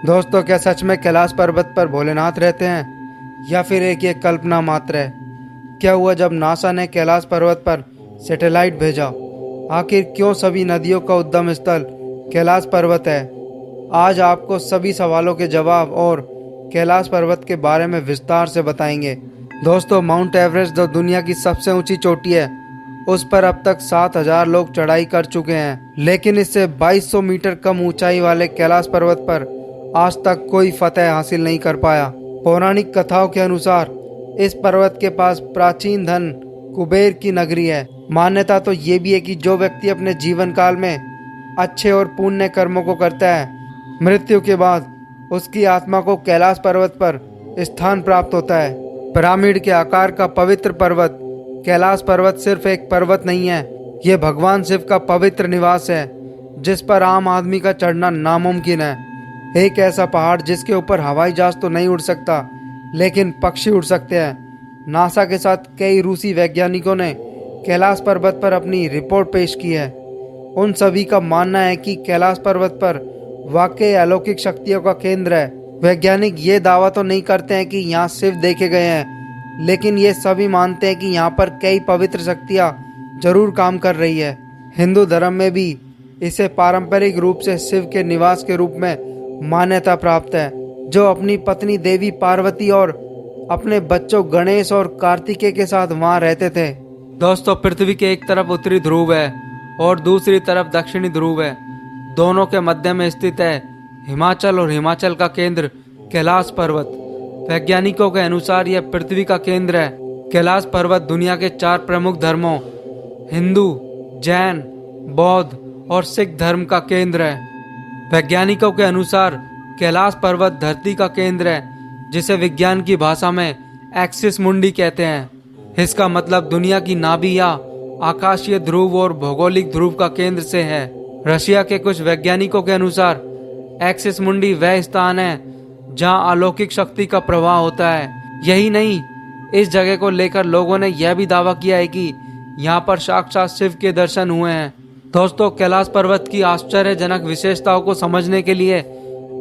दोस्तों, क्या सच में कैलाश पर्वत पर भोलेनाथ रहते हैं या फिर एक ये कल्पना मात्र है? क्या हुआ जब नासा ने कैलाश पर्वत पर सैटेलाइट भेजा? आखिर क्यों सभी नदियों का उद्गम स्थल कैलाश पर्वत है? आज आपको सभी सवालों के जवाब और कैलाश पर्वत के बारे में विस्तार से बताएंगे। दोस्तों, माउंट एवरेस्ट जो दुनिया की सबसे ऊंची चोटी है, उस पर अब तक 7,000 लोग चढ़ाई कर चुके हैं, लेकिन इससे 2200 मीटर कम ऊंचाई वाले कैलाश पर्वत पर आज तक कोई फतह हासिल नहीं कर पाया। पौराणिक कथाओं के अनुसार इस पर्वत के पास प्राचीन धन कुबेर की नगरी है। मान्यता तो ये भी है कि जो व्यक्ति अपने जीवन काल में अच्छे और पुण्य कर्मों को करता है, मृत्यु के बाद उसकी आत्मा को कैलाश पर्वत पर स्थान प्राप्त होता है। पिरामिड के आकार का पवित्र पर्वत कैलाश पर्वत सिर्फ एक पर्वत नहीं है, ये भगवान शिव का पवित्र निवास है, जिस पर आम आदमी का चढ़ना नामुमकिन है। एक ऐसा पहाड़ जिसके ऊपर हवाई जहाज तो नहीं उड़ सकता, लेकिन पक्षी उड़ सकते हैं। नासा के साथ कई रूसी वैज्ञानिकों ने कैलाश पर्वत पर अपनी रिपोर्ट पेश की है। उन सभी का मानना है कि कैलाश पर्वत पर वाकई अलौकिक शक्तियों का केंद्र है। वैज्ञानिक ये दावा तो नहीं करते हैं कि यहाँ शिव देखे गए हैं, लेकिन ये सभी मानते हैं कि यहाँ पर कई पवित्र शक्तियाँ जरूर काम कर रही है। हिंदू धर्म में भी इसे पारंपरिक रूप से शिव के निवास के रूप में मान्यता प्राप्त है, जो अपनी पत्नी देवी पार्वती और अपने बच्चों गणेश और कार्तिकेय के साथ वहाँ रहते थे। दोस्तों, पृथ्वी के एक तरफ उत्तरी ध्रुव है और दूसरी तरफ दक्षिणी ध्रुव है। दोनों के मध्य में स्थित है हिमाचल और हिमाचल का केंद्र कैलाश पर्वत। वैज्ञानिकों के अनुसार यह पृथ्वी का केंद्र है। कैलाश पर्वत दुनिया के 4 प्रमुख धर्मों हिंदू, जैन, बौद्ध और सिख धर्म का केंद्र है। वैज्ञानिकों के अनुसार कैलाश पर्वत धरती का केंद्र है, जिसे विज्ञान की भाषा में एक्सिस मुंडी कहते हैं। इसका मतलब दुनिया की नाभि या आकाशीय ध्रुव और भौगोलिक ध्रुव का केंद्र से है। रशिया के कुछ वैज्ञानिकों के अनुसार एक्सिस मुंडी वह स्थान है जहां अलौकिक शक्ति का प्रवाह होता है। यही नहीं, इस जगह को लेकर लोगों ने यह भी दावा किया है कि यहाँ पर साक्षात शिव के दर्शन हुए हैं। दोस्तों, कैलाश पर्वत की आश्चर्यजनक विशेषताओं को समझने के लिए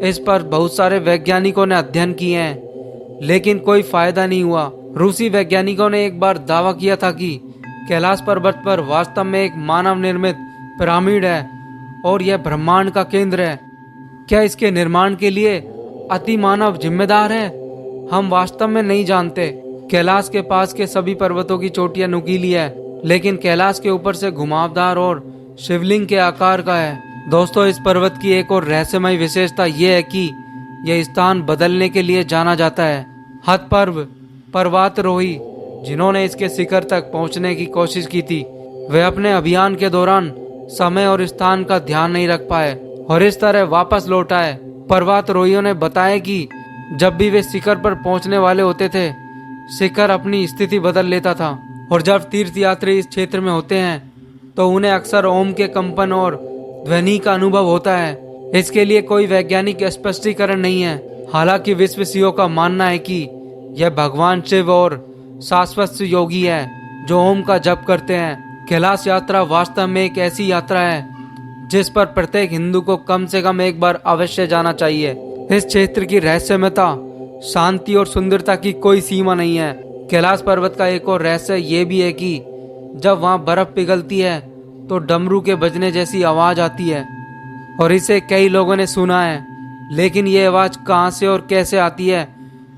इस पर बहुत सारे वैज्ञानिकों ने अध्ययन किए हैं, लेकिन कोई फायदा नहीं हुआ। रूसी वैज्ञानिकों ने एक बार दावा किया था कि कैलाश पर्वत पर वास्तव में एक मानव निर्मित पिरामिड है और यह ब्रह्मांड का केंद्र है। क्या इसके निर्माण के लिए अति मानव जिम्मेदार है? हम वास्तव में नहीं जानते। कैलाश के पास के सभी पर्वतों की चोटियां नुकीली है, लेकिन कैलाश के ऊपर से घुमावदार और शिवलिंग के आकार का है। दोस्तों, इस पर्वत की एक और रहस्यमय विशेषता यह है कि यह स्थान बदलने के लिए जाना जाता है। हतपर्व पर्वतारोही जिन्होंने इसके शिखर तक पहुंचने की कोशिश की थी, वे अपने अभियान के दौरान समय और स्थान का ध्यान नहीं रख पाए और इस तरह वापस लौट आए। पर्वतारोहियों ने बताया कि जब भी वे शिखर पर पहुंचने वाले होते थे, शिखर अपनी स्थिति बदल लेता था और जब तीर्थयात्री इस क्षेत्र में होते हैं तो उन्हें अक्सर ओम के कंपन और ध्वनि का अनुभव होता है। इसके लिए कोई वैज्ञानिक स्पष्टीकरण नहीं है। हालांकि विश्वविशेषज्ञों का मानना है कि यह भगवान शिव और शाश्वत योगी है जो ओम का जप करते हैं। कैलाश यात्रा वास्तव में एक ऐसी यात्रा है जिस पर प्रत्येक हिंदू को कम से कम एक बार अवश्य जाना चाहिए। इस क्षेत्र की रहस्यमयता, शांति और सुंदरता की कोई सीमा नहीं है। कैलाश पर्वत का एक और रहस्य ये भी है कि जब वहाँ बर्फ पिघलती है तो डमरू के बजने जैसी आवाज आती है और इसे कई लोगों ने सुना है, लेकिन ये आवाज कहाँ से और कैसे आती है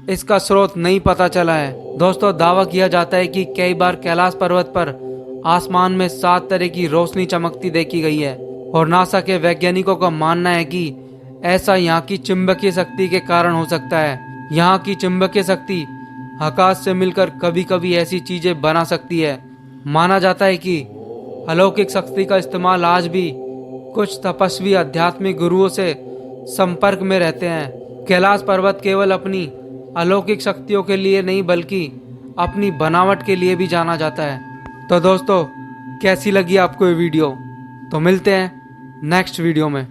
इसका स्रोत नहीं पता चला है। दोस्तों, दावा किया जाता है कि कई बार कैलाश पर्वत पर आसमान में 7 तरह की रोशनी चमकती देखी गई है और नासा के वैज्ञानिकों का मानना है कि ऐसा यहाँ की चुंबकीय शक्ति के कारण हो सकता है। यहाँ की चुंबकीय शक्ति आकाश से मिलकर कभी कभी ऐसी चीजें बना सकती है। माना जाता है कि अलौकिक शक्ति का इस्तेमाल आज भी कुछ तपस्वी आध्यात्मिक गुरुओं से संपर्क में रहते हैं। कैलाश पर्वत केवल अपनी अलौकिक शक्तियों के लिए नहीं बल्कि अपनी बनावट के लिए भी जाना जाता है। तो दोस्तों, कैसी लगी आपको ये वीडियो? तो मिलते हैं नेक्स्ट वीडियो में।